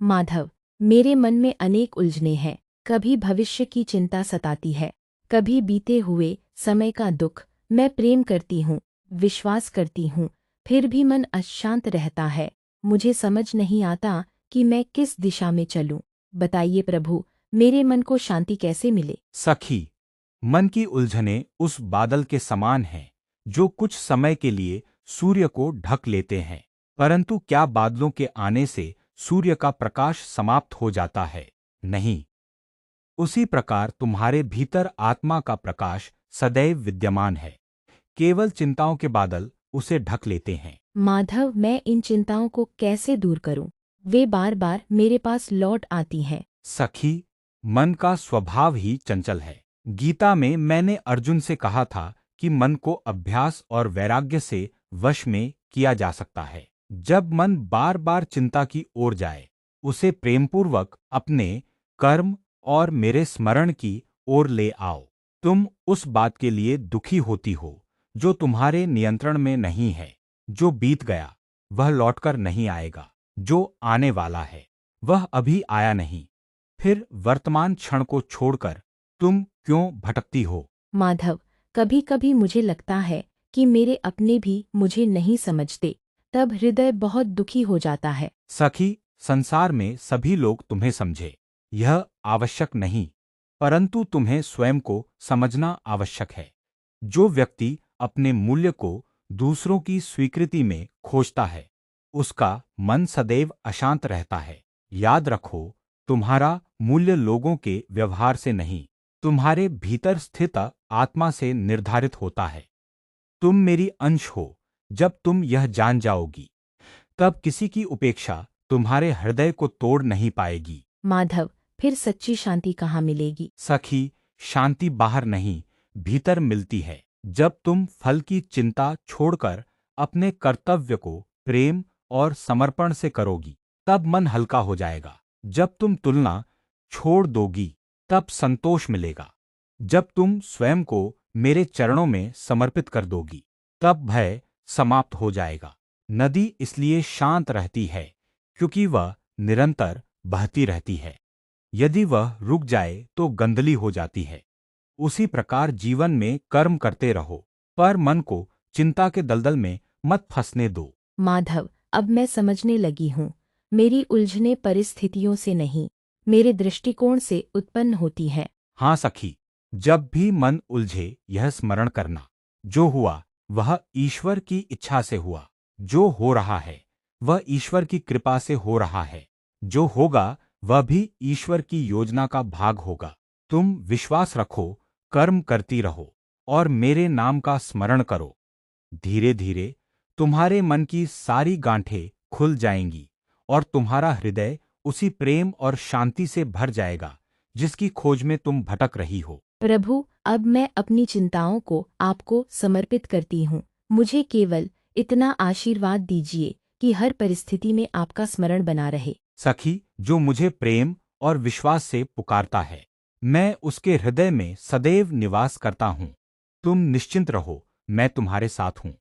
माधव, मेरे मन में अनेक उलझनें हैं। कभी भविष्य की चिंता सताती है, कभी बीते हुए समय का दुख। मैं प्रेम करती हूँ, विश्वास करती हूँ, फिर भी मन अशांत रहता है। मुझे समझ नहीं आता कि मैं किस दिशा में चलूं। बताइए प्रभु, मेरे मन को शांति कैसे मिले। सखी, मन की उलझनें उस बादल के समान हैं जो कुछ समय के लिए सूर्य को ढक लेते हैं, परंतु क्या बादलों के आने से सूर्य का प्रकाश समाप्त हो जाता है? नहीं। उसी प्रकार तुम्हारे भीतर आत्मा का प्रकाश सदैव विद्यमान है, केवल चिंताओं के बादल उसे ढक लेते हैं। माधव, मैं इन चिंताओं को कैसे दूर करूं? वे बार बार मेरे पास लौट आती हैं। सखी, मन का स्वभाव ही चंचल है। गीता में मैंने अर्जुन से कहा था कि मन को अभ्यास और वैराग्य से वश में किया जा सकता है। जब मन बार बार चिंता की ओर जाए, उसे प्रेमपूर्वक अपने कर्म और मेरे स्मरण की ओर ले आओ। तुम उस बात के लिए दुखी होती हो जो तुम्हारे नियंत्रण में नहीं है। जो बीत गया वह लौटकर नहीं आएगा, जो आने वाला है वह अभी आया नहीं। फिर वर्तमान क्षण को छोड़कर तुम क्यों भटकती हो? माधव, कभी कभी मुझे लगता है कि मेरे अपने भी मुझे नहीं समझते, तब हृदय बहुत दुखी हो जाता है। सखी, संसार में सभी लोग तुम्हें समझे, यह आवश्यक नहीं, परंतु तुम्हें स्वयं को समझना आवश्यक है। जो व्यक्ति अपने मूल्य को दूसरों की स्वीकृति में खोजता है, उसका मन सदैव अशांत रहता है। याद रखो, तुम्हारा मूल्य लोगों के व्यवहार से नहीं, तुम्हारे भीतर स्थित आत्मा से निर्धारित होता है। तुम मेरी अंश हो। जब तुम यह जान जाओगी, तब किसी की उपेक्षा तुम्हारे हृदय को तोड़ नहीं पाएगी। माधव, फिर सच्ची शांति कहाँ मिलेगी? सखी, शांति बाहर नहीं, भीतर मिलती है। जब तुम फल की चिंता छोड़कर अपने कर्तव्य को प्रेम और समर्पण से करोगी, तब मन हल्का हो जाएगा। जब तुम तुलना छोड़ दोगी, तब संतोष मिलेगा। जब तुम स्वयं को मेरे चरणों में समर्पित कर दोगी, तब भय समाप्त हो जाएगा। नदी इसलिए शांत रहती है क्योंकि वह निरंतर बहती रहती है। यदि वह रुक जाए तो गंदली हो जाती है। उसी प्रकार जीवन में कर्म करते रहो, पर मन को चिंता के दलदल में मत फंसने दो। माधव, अब मैं समझने लगी हूँ। मेरी उलझने परिस्थितियों से नहीं, मेरे दृष्टिकोण से उत्पन्न होती है। हाँ सखी, जब भी मन उलझे यह स्मरण करना, जो हुआ वह ईश्वर की इच्छा से हुआ। जो हो रहा है वह ईश्वर की कृपा से हो रहा है। जो होगा वह भी ईश्वर की योजना का भाग होगा। तुम विश्वास रखो, कर्म करती रहो और मेरे नाम का स्मरण करो। धीरे धीरे तुम्हारे मन की सारी गांठें खुल जाएंगी और तुम्हारा हृदय उसी प्रेम और शांति से भर जाएगा जिसकी खोज में तुम भटक रही हो। प्रभु, अब मैं अपनी चिंताओं को आपको समर्पित करती हूँ। मुझे केवल इतना आशीर्वाद दीजिए कि हर परिस्थिति में आपका स्मरण बना रहे। सखी, जो मुझे प्रेम और विश्वास से पुकारता है, मैं उसके हृदय में सदैव निवास करता हूँ। तुम निश्चिंत रहो, मैं तुम्हारे साथ हूँ।